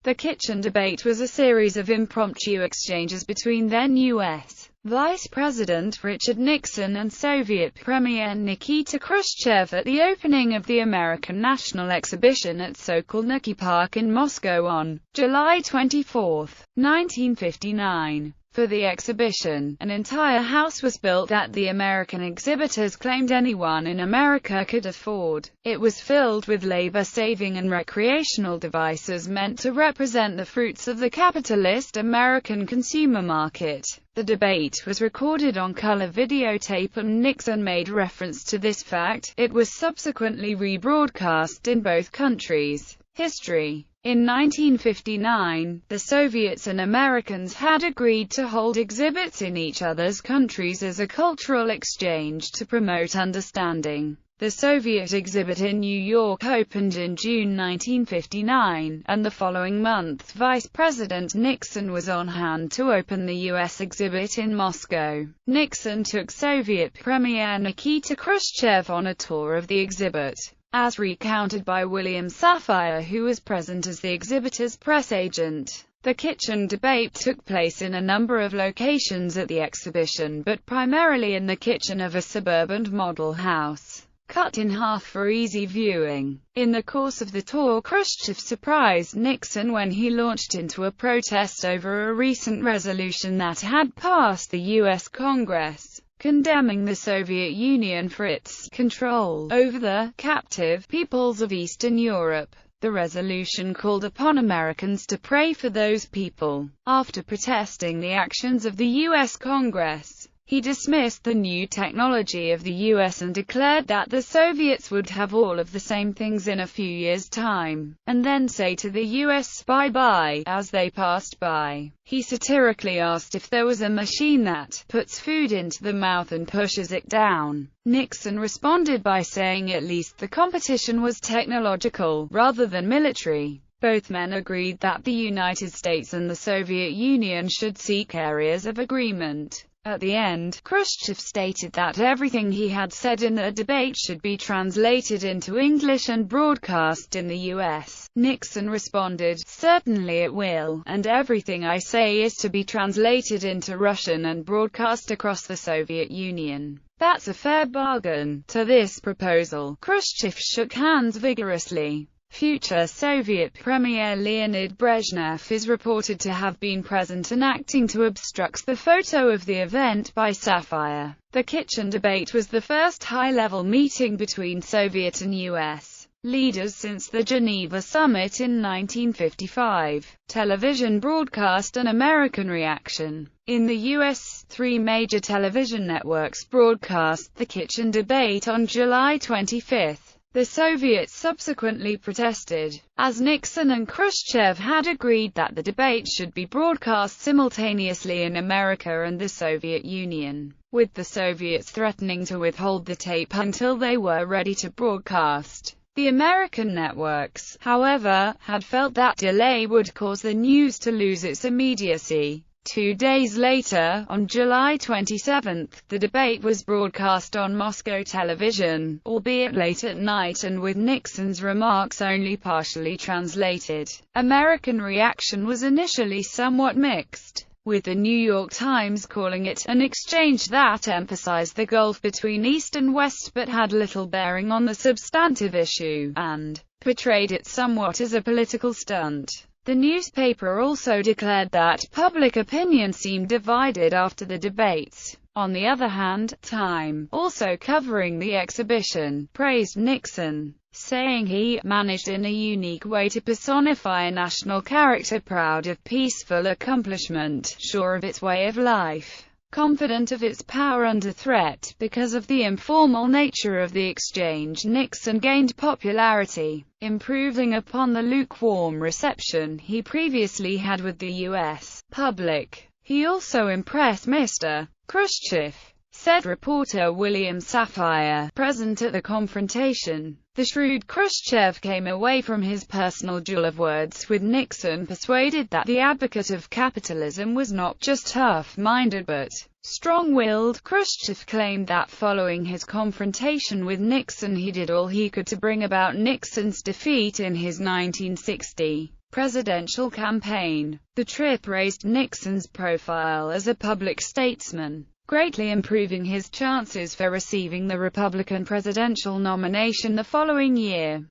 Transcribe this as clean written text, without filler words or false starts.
The kitchen debate was a series of impromptu exchanges between then U.S. Vice President Richard Nixon and Soviet Premier Nikita Khrushchev at the opening of the American National Exhibition at Sokolniki Park in Moscow on July 24, 1959. For the exhibition, an entire house was built that the American exhibitors claimed anyone in America could afford. It was filled with labor-saving and recreational devices meant to represent the fruits of the capitalist American consumer market. The debate was recorded on color videotape and Nixon made reference to this fact. It was subsequently rebroadcast in both countries. History. In 1959, the Soviets and Americans had agreed to hold exhibits in each other's countries as a cultural exchange to promote understanding. The Soviet exhibit in New York opened in June 1959, and the following month Vice President Nixon was on hand to open the U.S. exhibit in Moscow. Nixon took Soviet Premier Nikita Khrushchev on a tour of the exhibit. As recounted by William Safire, who was present as the exhibitor's press agent. The kitchen debate took place in a number of locations at the exhibition, but primarily in the kitchen of a suburban model house, cut in half for easy viewing. In the course of the tour, Khrushchev surprised Nixon when he launched into a protest over a recent resolution that had passed the U.S. Congress, condemning the Soviet Union for its control over the captive peoples of Eastern Europe. The resolution called upon Americans to pray for those people. After protesting the actions of the U.S. Congress, he dismissed the new technology of the U.S. and declared that the Soviets would have all of the same things in a few years' time, and then say to the U.S. bye-bye as they passed by. He satirically asked if there was a machine that puts food into the mouth and pushes it down. Nixon responded by saying at least the competition was technological, rather than military. Both men agreed that the United States and the Soviet Union should seek areas of agreement. At the end, Khrushchev stated that everything he had said in the debate should be translated into English and broadcast in the U.S. Nixon responded, "Certainly it will, and everything I say is to be translated into Russian and broadcast across the Soviet Union. That's a fair bargain." To this proposal, Khrushchev shook hands vigorously. Future Soviet Premier Leonid Brezhnev is reported to have been present and acting to obstruct the photo of the event by Safire. The kitchen debate was the first high-level meeting between Soviet and U.S. leaders since the Geneva Summit in 1955. Television broadcast and American reaction. In the U.S., 3 major television networks broadcast the kitchen debate on July 25. The Soviets subsequently protested, as Nixon and Khrushchev had agreed that the debate should be broadcast simultaneously in America and the Soviet Union, with the Soviets threatening to withhold the tape until they were ready to broadcast. The American networks, however, had felt that delay would cause the news to lose its immediacy. 2 days later, on July 27, the debate was broadcast on Moscow television, albeit late at night and with Nixon's remarks only partially translated. American reaction was initially somewhat mixed, with the New York Times calling it an exchange that emphasized the gulf between East and West but had little bearing on the substantive issue, and portrayed it somewhat as a political stunt. The newspaper also declared that public opinion seemed divided after the debates. On the other hand, Time, also covering the exhibition, praised Nixon, saying he managed in a unique way to personify a national character proud of peaceful accomplishment, sure of its way of life, confident of its power under threat. Because of the informal nature of the exchange, Nixon gained popularity, improving upon the lukewarm reception he previously had with the U.S. public. He also impressed Mr. Khrushchev, said reporter William Safire, present at the confrontation. The shrewd Khrushchev came away from his personal duel of words with Nixon persuaded that the advocate of capitalism was not just tough-minded but strong-willed. Khrushchev claimed that following his confrontation with Nixon he did all he could to bring about Nixon's defeat in his 1960 presidential campaign. The trip raised Nixon's profile as a public statesman, greatly improving his chances for receiving the Republican presidential nomination the following year.